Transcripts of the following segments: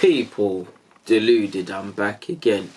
People, Deluded, I'm back again.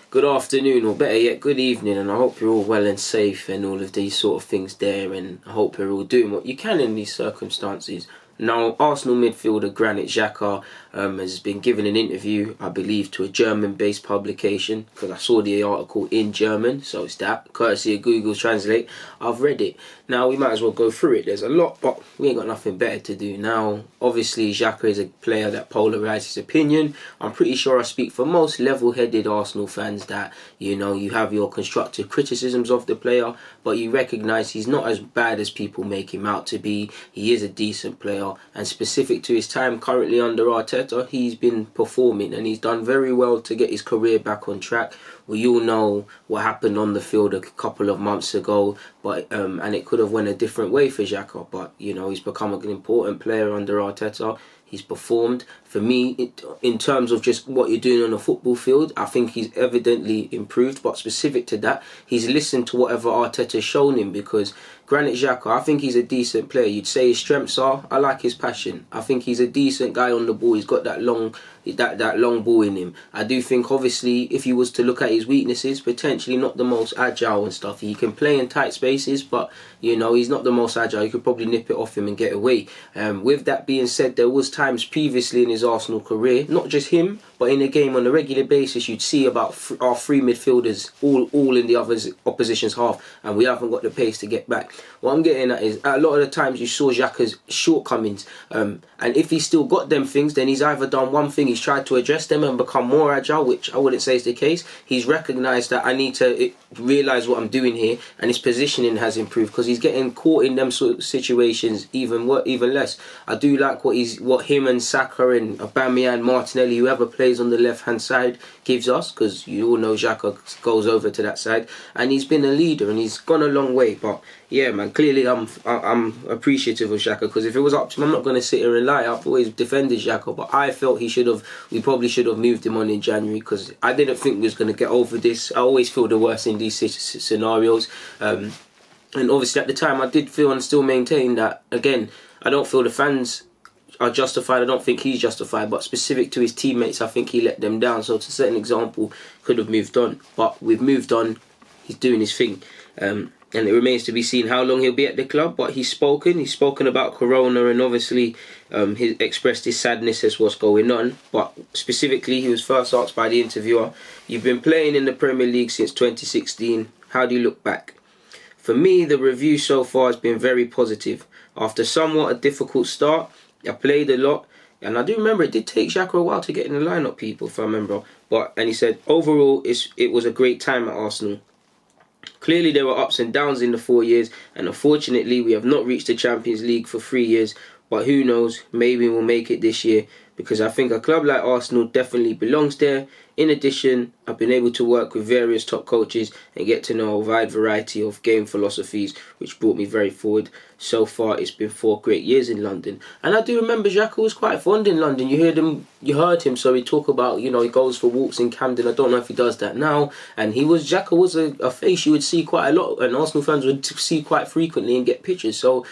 Good afternoon, or better yet, good evening, and I hope you're all well and safe and all of these sort of things there, and I hope you're all doing what you can in these circumstances. Now, Arsenal midfielder Granit Xhaka has been given an interview, I believe, to a German-based publication, because I saw the article in German, so it's that, courtesy of Google Translate. I've read it. Now, we might as well go through it. There's a lot, but we ain't got nothing better to do. Now, obviously, Xhaka is a player that polarises opinion. I'm pretty sure I speak for most level-headed Arsenal fans that, you know, you have your constructive criticisms of the player, but you recognise he's not as bad as people make him out to be. He is a decent player, and specific to his time currently under Arteta, he's been performing and he's done very well to get his career back on track. We all know what happened on the field a couple of months ago, but and it could have went a different way for Xhaka, but you know, he's become an important player under Arteta. He's performed. For me, in terms of just what you're doing on a football field, I think he's evidently improved. But specific to that, he's listened to whatever Arteta's shown him, because Granit Xhaka, I think he's a decent player. You'd say his strengths are, I like his passion. I think he's a decent guy on the ball. He's got that long ball in him. I do think, obviously, if you was to look at his weaknesses, potentially not the most agile and stuff. He can play in tight spaces, but you know, he's not the most agile. You could probably nip it off him and get away. With that being said, there was times previously in his Arsenal career, not just him, but in a game on a regular basis, you'd see about our three midfielders all in the opposition's half, and we haven't got the pace to get back. What I'm getting at is, a lot of the times you saw Xhaka's shortcomings, and if he's still got them things, then he's either done one thing, he's tried to address them and become more agile, which I wouldn't say is the case. He's recognised that I need to realise what I'm doing here, and his positioning has improved, because he's getting caught in them sort of situations even less. I do like what him and Saka and Aubameyang, Martinelli, whoever plays on the left hand side gives us, because you all know Xhaka goes over to that side, and he's been a leader and he's gone a long way. But yeah, man, clearly I'm appreciative of Xhaka, because if it was up to him, I'm not going to sit here and lie. I've always defended Xhaka, but I felt we probably should have moved him on in January, because I didn't think we was going to get over this. I always feel the worst in these scenarios. And obviously at the time I did feel and still maintain that, again, I don't feel the fans are justified. I don't think he's justified, but specific to his teammates, I think he let them down. So to set an example, could have moved on, but we've moved on. He's doing his thing, and it remains to be seen how long he'll be at the club. But he's spoken about Corona, and obviously he expressed his sadness as what's going on. But specifically, he was first asked by the interviewer, "You've been playing in the Premier League since 2016. How do you look back?" For me, the review so far has been very positive. After somewhat a difficult start, I played a lot, and I do remember it did take Xhaka a while to get in the lineup, people, if I remember. And he said, overall, it was a great time at Arsenal. Clearly, there were ups and downs in the 4 years, and unfortunately, we have not reached the Champions League for 3 years. But who knows, maybe we'll make it this year, because I think a club like Arsenal definitely belongs there. In addition, I've been able to work with various top coaches and get to know a wide variety of game philosophies, which brought me very forward. So far, it's been 4 great years in London. And I do remember Xhaka was quite fond in London. You heard him, so he talk about, you know, he goes for walks in Camden. I don't know if he does that now. And Xhaka was a face you would see quite a lot, and Arsenal fans would see quite frequently and get pictures. So,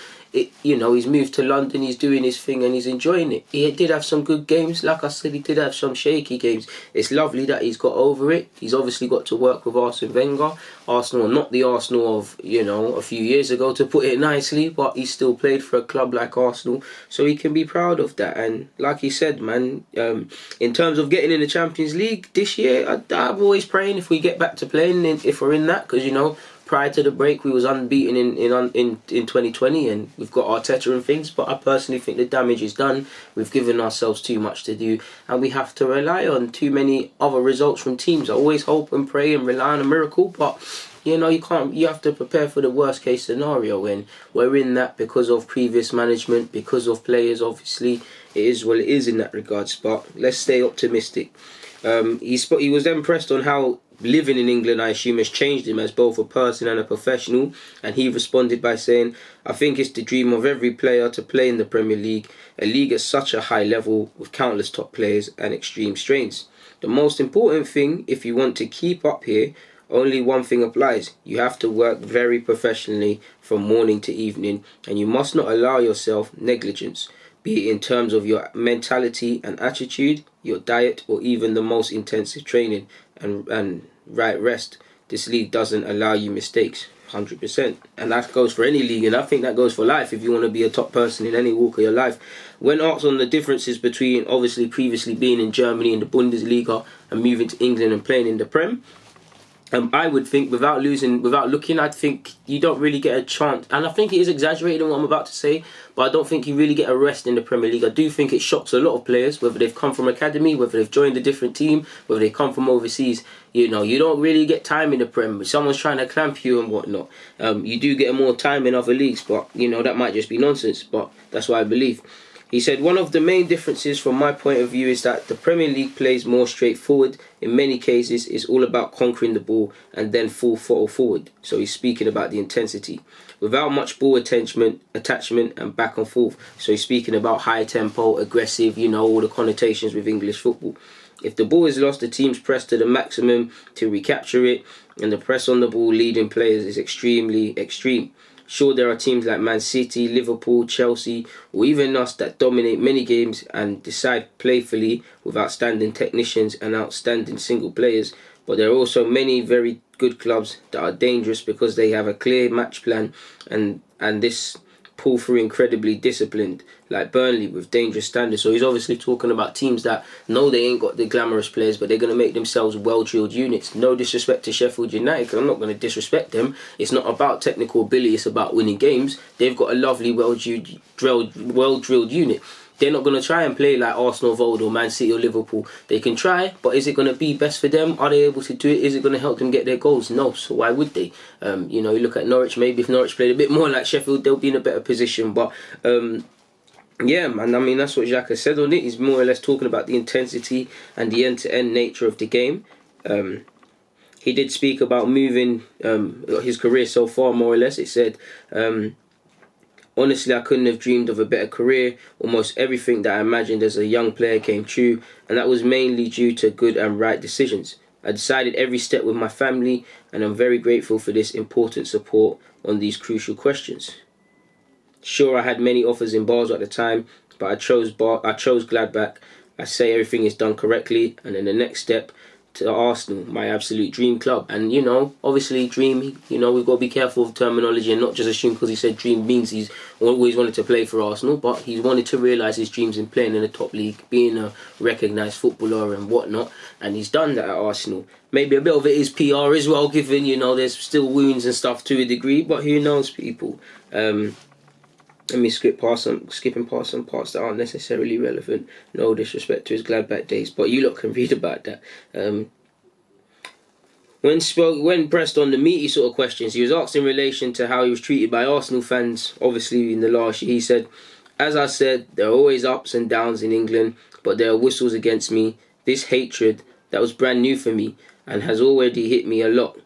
you know, he's moved to London, he's doing his thing and he's enjoying it. He did have some good games. Like I said, he did have some shaky games. It's lovely that he's got over it. He's obviously got to work with Arsene Wenger. Arsenal, not the Arsenal of, you know, a few years ago, to put it nicely, but he still played for a club like Arsenal, so he can be proud of that. And like he said, man, in terms of getting in the Champions League this year, I'm always praying if we get back to playing, if we're in that, because, you know, prior to the break, we was unbeaten in 2020, and we've got Arteta and things. But I personally think the damage is done. We've given ourselves too much to do, and we have to rely on too many other results from teams. I always hope and pray and rely on a miracle, but you know, you can't. You have to prepare for the worst case scenario, and we're in that because of previous management, because of players. Obviously, it is what it is in that regards. But let's stay optimistic. He was then pressed on how living in England, I assume, has changed him as both a person and a professional, and he responded by saying, "I think it's the dream of every player to play in the Premier League, a league at such a high level with countless top players and extreme strains. The most important thing, if you want to keep up here, only one thing applies. You have to work very professionally from morning to evening, and you must not allow yourself negligence, be it in terms of your mentality and attitude, your diet, or even the most intensive training and right rest, this league doesn't allow you mistakes. 100%. And that goes for any league, and I think that goes for life if you want to be a top person in any walk of your life. When asked on the differences between obviously previously being in Germany in the Bundesliga and moving to England and playing in the Prem, I would think without looking, I'd think you don't really get a chance. And I think it is exaggerated in what I'm about to say, but I don't think you really get a rest in the Premier League. I do think it shocks a lot of players, whether they've come from academy, whether they've joined a different team, whether they come from overseas. You don't really get time in the Prem. Someone's trying to clamp you and whatnot. You do get more time in other leagues, but that might just be nonsense. But that's what I believe. He said, one of the main differences from my point of view is that the Premier League plays more straightforward. In many cases, it's all about conquering the ball and then full throttle forward. So he's speaking about the intensity. Without much ball attachment and back and forth. So he's speaking about high tempo, aggressive, all the connotations with English football. If the ball is lost, the teams press to the maximum to recapture it. And the press on the ball leading players is extremely extreme. Sure, there are teams like Man City, Liverpool, Chelsea, or even us that dominate many games and decide playfully with outstanding technicians and outstanding single players. But there are also many very good clubs that are dangerous because they have a clear match plan and this pull through incredibly disciplined, like Burnley with dangerous standards. So he's obviously talking about teams that know they ain't got the glamorous players, but they're going to make themselves well-drilled units. No disrespect to Sheffield United, because I'm not going to disrespect them. It's not about technical ability, it's about winning games. They've got a lovely, well-drilled unit. They're not going to try and play like Arsenal of old or Man City or Liverpool. They can try, but is it going to be best for them? Are they able to do it? Is it going to help them get their goals? No, so why would they? You look at Norwich, maybe if Norwich played a bit more like Sheffield, they'll be in a better position. But yeah, man, I mean, that's what Xhaka said on it. He's more or less talking about the intensity and the end-to-end nature of the game. He did speak about moving his career so far, more or less. It said... honestly, I couldn't have dreamed of a better career. Almost everything that I imagined as a young player came true, and that was mainly due to good and right decisions. I decided every step with my family, and I'm very grateful for this important support on these crucial questions. Sure, I had many offers in Basel at the time, but I chose Gladbach. I say everything is done correctly, and then the next step to Arsenal, my absolute dream club. And obviously dream, we've got to be careful of terminology and not just assume because he said dream means he's always wanted to play for Arsenal, but he's wanted to realise his dreams in playing in the top league, being a recognised footballer and whatnot, and he's done that at Arsenal. Maybe a bit of it is PR as well, given there's still wounds and stuff to a degree, but who knows, people. Let me skipping past some parts that aren't necessarily relevant. No disrespect to his Gladbach days, but you lot can read about that. When pressed on the meaty sort of questions, he was asked in relation to how he was treated by Arsenal fans, obviously in the last year. He said, as I said, there are always ups and downs in England, but there are whistles against me. This hatred, that was brand new for me and has already hit me a lot.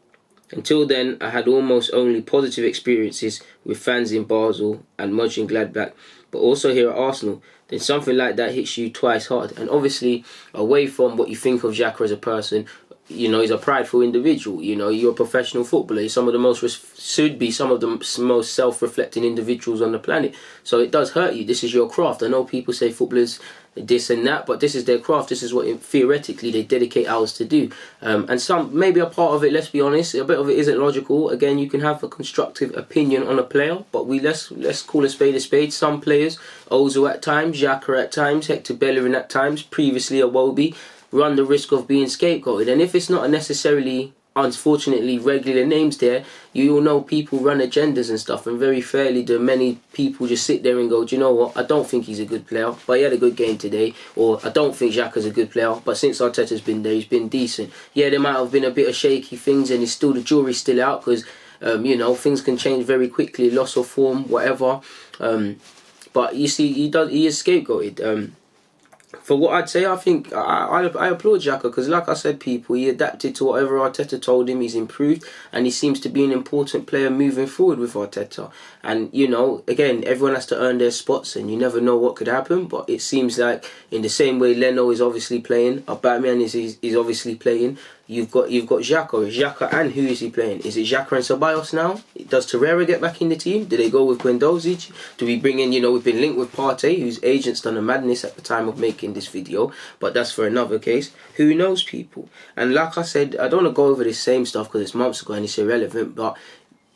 Until then, I had almost only positive experiences with fans in Basel and Mönchengladbach, but also here at Arsenal. Then something like that hits you twice hard. And obviously, away from what you think of Xhaka as a person, he's a prideful individual. You're a professional footballer. He's some of the most self-reflecting individuals on the planet. So it does hurt you. This is your craft. I know people say footballers this and that, but this is their craft. This is what theoretically they dedicate hours to do. And maybe a part of it, let's be honest, a bit of it isn't logical. Again, you can have a constructive opinion on a player, but let's call a spade. Some players, Ozil at times, Xhaka at times, Hector Bellerin at times, previously Iwobi, run the risk of being scapegoated. And if it's not necessarily, unfortunately, regular names there, you all know people run agendas and stuff, and very fairly do many people just sit there and go, do you know what, I don't think he's a good player, but he had a good game today, or I don't think Xhaka's a good player, but since Arteta's been there, he's been decent. Yeah, there might have been a bit of shaky things, and the jury's still out, because, things can change very quickly, loss of form, whatever. But you see, he is scapegoated. For what I'd say, I think I applaud Xhaka because, like I said, people, he adapted to whatever Arteta told him. He's improved, and he seems to be an important player moving forward with Arteta. And again, everyone has to earn their spots, and you never know what could happen. But it seems like in the same way Leno is obviously playing, Batman is obviously playing. You've got Xhaka, and who is he playing? Is it Xhaka and Ceballos now? Does Torreira get back in the team? Do they go with Guendouzi? Do we bring in, we've been linked with Partey, whose agent's done a madness at the time of making this video, but that's for another case. Who knows, people? And like I said, I don't want to go over the same stuff because it's months ago and it's irrelevant, but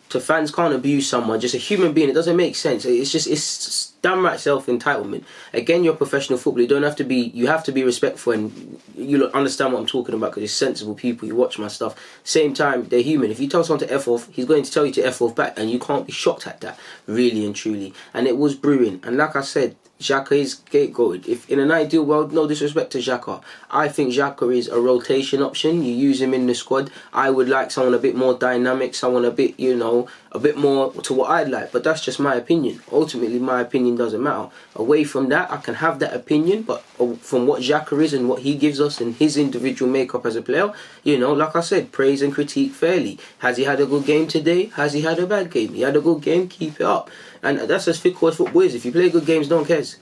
fans can't abuse someone, just a human being. It doesn't make sense. It's downright self-entitlement. Again, you're a professional footballer. You have to be respectful, and you understand what I'm talking about because it's sensible people. You watch my stuff. Same time, they're human. If you tell someone to F off, he's going to tell you to F off back, and you can't be shocked at that, really and truly. And it was brewing. And like I said, Xhaka is scapegoated. If in an ideal world, no disrespect to Xhaka, I think Xhaka is a rotation option. You use him in the squad. I would like someone a bit more dynamic, someone a bit, a bit more to what I'd like. But that's just my opinion. Ultimately, my opinion doesn't matter. Away from that, I can have that opinion, but from what Xhaka is and what he gives us and his individual makeup as a player, like I said, praise and critique fairly. Has he had a good game today? Has he had a bad game? He had a good game, keep it up. And that's as fickle as football is. If you play good games, no one cares.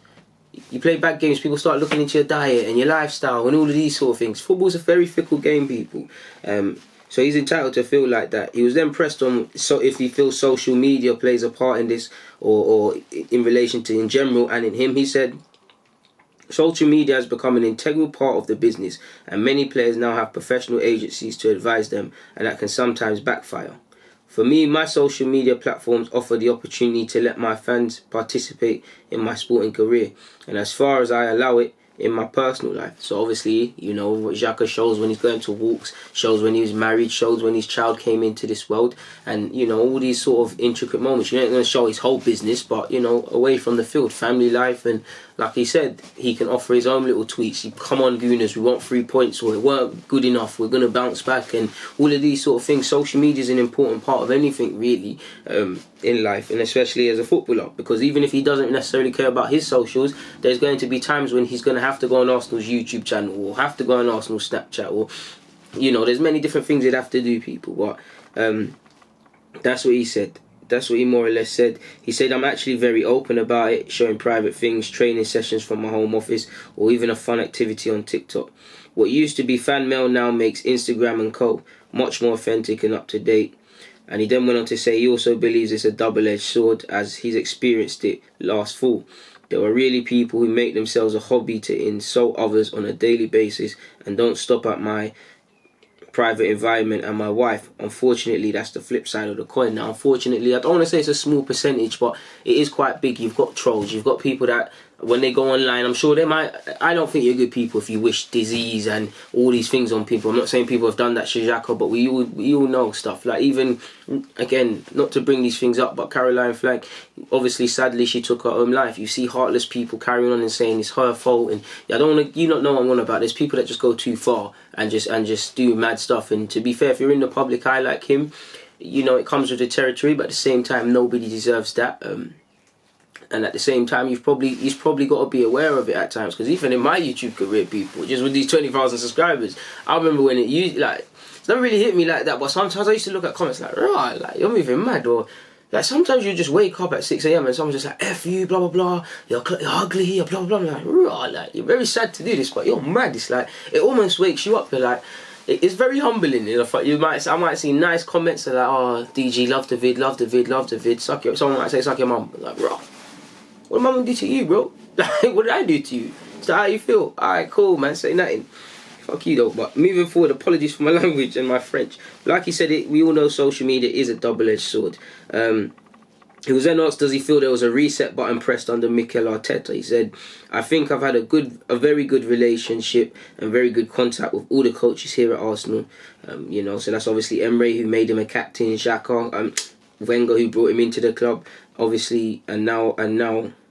You play bad games, people start looking into your diet and your lifestyle and all of these sort of things. Football's a very fickle game, people. So he's entitled to feel like that. He was then pressed on if he feels social media plays a part in this or in relation to in general and in him. He said, social media has become an integral part of the business and many players now have professional agencies to advise them, and that can sometimes backfire. For me, my social media platforms offer the opportunity to let my fans participate in my sporting career, and as far as I allow it, in my personal life. So obviously, what Xhaka shows when he's going to walks, shows when he was married, shows when his child came into this world, and all these sort of intricate moments. You ain't going to show his whole business, but away from the field, family life, and like he said, he can offer his own little tweets. Come on, Gooners, we want 3 points, or it weren't good enough, we're going to bounce back, and all of these sort of things. Social media is an important part of anything, really, in life, and especially as a footballer, because even if he doesn't necessarily care about his socials, there's going to be times when he's going to have to go on Arsenal's YouTube channel, or have to go on Arsenal's Snapchat, or, there's many different things he'd have to do, people, but that's what he said. That's what he more or less said. He said, I'm actually very open about it, showing private things, training sessions from my home office, or even a fun activity on TikTok. What used to be fan mail now makes Instagram and co. much more authentic and up to date. And he then went on to say he also believes it's a double-edged sword, as he's experienced it last fall. There are really people who make themselves a hobby to insult others on a daily basis and don't stop at my private environment and my wife. Unfortunately, that's the flip side of the coin. Now, unfortunately, I don't want to say it's a small percentage, but it is quite big. You've got trolls, you've got people that when they go online, I'm sure they might. I don't think you're good people if you wish disease and all these things on people. I'm not saying people have done that to Xhaka, but we all know stuff. Like, even, again, not to bring these things up, but Caroline Flack, obviously, sadly, she took her own life. You see heartless people carrying on and saying it's her fault, and I don't want to. You not know what I'm on about. There's people that just go too far and just do mad stuff. And to be fair, if you're in the public eye like him, it comes with the territory. But at the same time, nobody deserves that. And at the same time, he's probably got to be aware of it at times, because even in my YouTube career, people, just with these 20,000 subscribers, I remember when it used, it's not really hit me like that, but sometimes I used to look at comments right, you're moving mad, or sometimes you just wake up at 6 a.m. and someone's just like, F you, blah blah blah, you're ugly, you're blah blah blah, you're very sad to do this, but you're mad. It's it almost wakes you up. You're it's very humbling. I might see nice comments like, oh, DG, love the vid, someone might say suck your mum, raw. What did my mum do to you, bro? What did I do to you? Is that how you feel? Alright, cool, man. Say nothing. Fuck you, though. But moving forward, apologies for my language and my French. Like he said, we all know social media is a double-edged sword. He was then asked, does he feel there was a reset button pressed under Mikel Arteta? He said, I think I've had a very good relationship and very good contact with all the coaches here at Arsenal. So that's obviously Emre, who made him a captain, Xhaka, Wenger, who brought him into the club, obviously, and now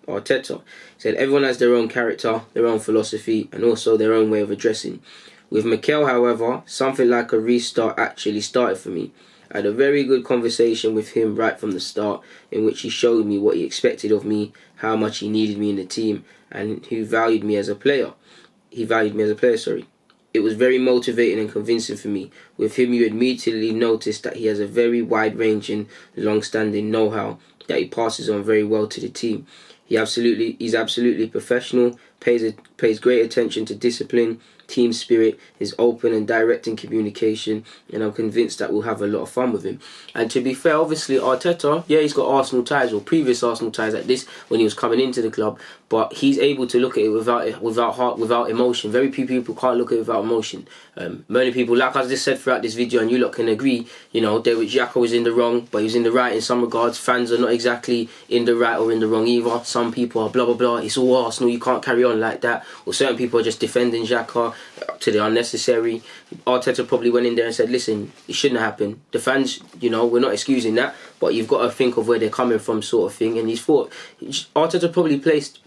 Arteta. He said everyone has their own character, their own philosophy, and also their own way of addressing. With Mikel, however, something like a restart actually started for me. I had a very good conversation with him right from the start, in which he showed me what he expected of me, how much he needed me in the team, and who valued me as a player. It was very motivating and convincing for me. With him, you immediately notice that he has a very wide-ranging, long-standing know-how that he passes on very well to the team. He's absolutely professional, pays great attention to discipline, team spirit, his open and direct in communication, and I'm convinced that we'll have a lot of fun with him. And to be fair, obviously Arteta, yeah, he's got Arsenal ties, or previous Arsenal ties at this when he was coming into the club, but he's able to look at it without heart, without emotion. Very few people can't look at it without emotion. Many people, like I just said throughout this video, and you lot can agree, you know, Xhaka was in the wrong, but he was in the right in some regards. Fans are not exactly in the right or in the wrong either. Some people are blah blah blah, it's all Arsenal, you can't carry on like that. Or certain people are just defending Xhaka to the unnecessary. Arteta probably went in there and said, listen, it shouldn't have happened. The fans, you know, we're not excusing that, but you've got to think of where they're coming from, sort of thing. And he's thought, Arteta probably placed,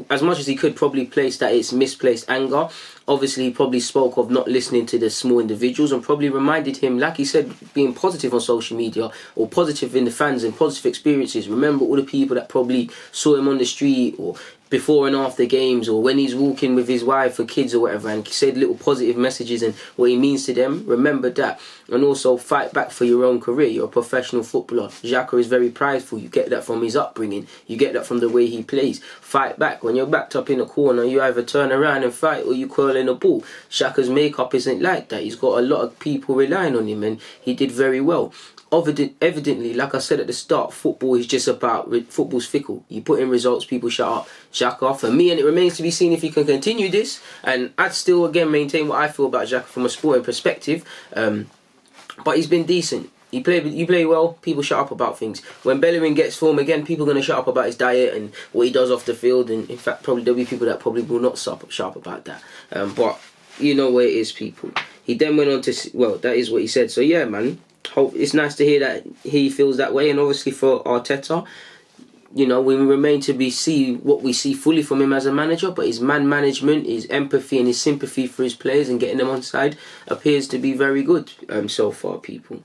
as much as he could, probably place that it's misplaced anger. Obviously, he probably spoke of not listening to the small individuals, and probably reminded him, like he said, being positive on social media, or positive in the fans and positive experiences. Remember all the people that probably saw him on the street, or before and after games, or when he's walking with his wife or kids or whatever, and said little positive messages and what he means to them. Remember that. And also fight back for your own career. You're a professional footballer. Xhaka is very prideful. You get that from his upbringing. You get that from the way he plays. Fight back. When you're backed up in a corner, you either turn around and fight, or you curl in a ball. Xhaka's makeup isn't like that. He's got a lot of people relying on him, and he did very well. Evidently, like I said at the start, football is just about, football's fickle. You put in results, people shut up. Xhaka, for me, and it remains to be seen if he can continue this, and I'd still again maintain what I feel about Xhaka from a sporting perspective, but he's been decent. You play well, people shut up about things. When Bellerin gets form again, people are going to shut up about his diet and what he does off the field, and in fact probably there'll be people that probably will not shut up about that, but you know where it is, people. He then went on to, well, that is what he said. So yeah, man, it's nice to hear that he feels that way. And obviously for Arteta, you know, we remain to see what we see fully from him as a manager, but his man management, his empathy and his sympathy for his players and getting them on side appears to be very good so far, people.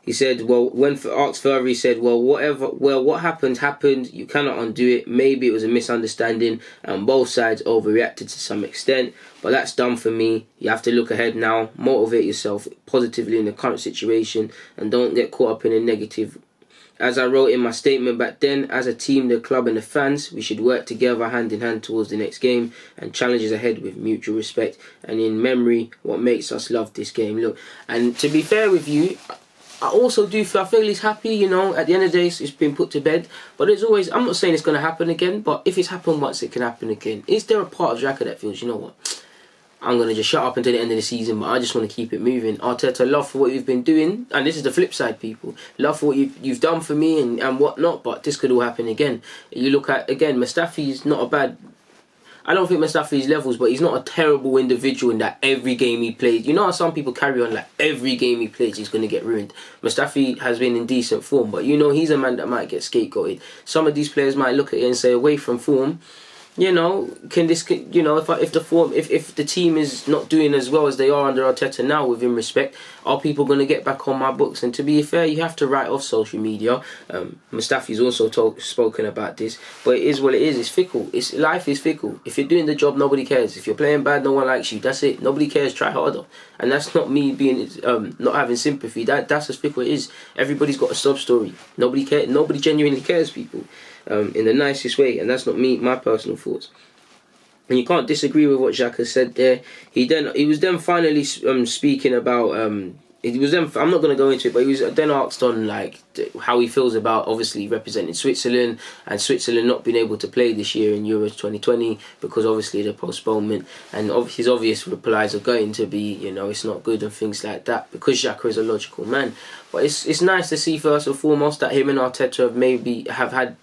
He said, well, when asked further, he said, what happened, you cannot undo it. Maybe it was a misunderstanding and both sides overreacted to some extent, but that's done for me. You have to look ahead now, motivate yourself positively in the current situation, and don't get caught up in a negative. As I wrote in my statement back then, as a team, the club and the fans, we should work together hand in hand towards the next game and challenges ahead with mutual respect and in memory what makes us love this game. Look, and to be fair with you, I also do feel he's happy, you know. At the end of the day, it's been put to bed. But there's always, I'm not saying it's going to happen again, but if it's happened once, it can happen again. Is there a part of Xhaka that feels, you know what, I'm going to just shut up until the end of the season, but I just want to keep it moving? Arteta, love for what you've been doing. And this is the flip side, people. Love for what you've done for me and whatnot, but this could all happen again. You look at, again, Mustafi's not a bad... I don't think Mustafi's levels, but he's not a terrible individual in that every game he plays. You know how some people carry on like every game he plays he's going to get ruined. Mustafi has been in decent form, but you know he's a man that might get scapegoated. Some of these players might look at it and say, away from form, you know, you know, if the team is not doing as well as they are under Arteta now, with him respect, are people going to get back on my books? And to be fair, you have to write off social media. Mustafi's also spoken about this, but it is what it is. It's fickle. Life is fickle. If you're doing the job, nobody cares. If you're playing bad, no one likes you. That's it. Nobody cares. Try harder. And that's not me being not having sympathy. That's as fickle it is. Everybody's got a sub story. Nobody cares. Nobody genuinely cares, people. In the nicest way, and that's not my personal thoughts. And you can't disagree with what Xhaka said there. He was then finally speaking about I'm not going to go into it, but he was then asked on like how he feels about obviously representing Switzerland and Switzerland not being able to play this year in Euros 2020 because obviously the postponement, and his obvious replies are going to be, you know, it's not good and things like that, because Xhaka is a logical man. But it's nice to see first and foremost that him and Arteta have had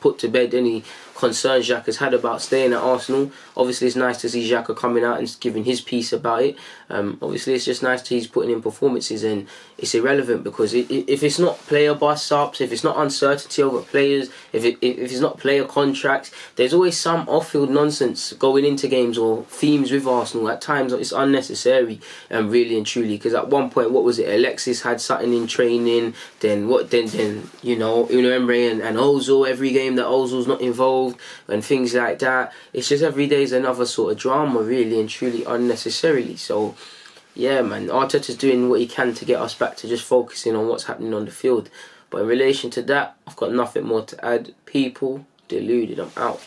put to bed any concerns Xhaka's had about staying at Arsenal. Obviously it's nice to see Xhaka coming out and giving his piece about it. Obviously it's just nice that he's putting in performances, and it's irrelevant because if it's not player bust-ups, if it's not uncertainty over players, if it's not player contracts, there's always some off-field nonsense going into games or themes with Arsenal. At times it's unnecessary, really and truly, because at one point, what was it, Alexis had something in training, then you know, Unai Emery and Ozil, every game that Ozil's not involved and things like that. It's just every day is another sort of drama, really and truly, unnecessarily. So yeah, man, Arteta's doing what he can to get us back to just focusing on what's happening on the field. But in relation to that, I've got nothing more to add. People, deluded, I'm out.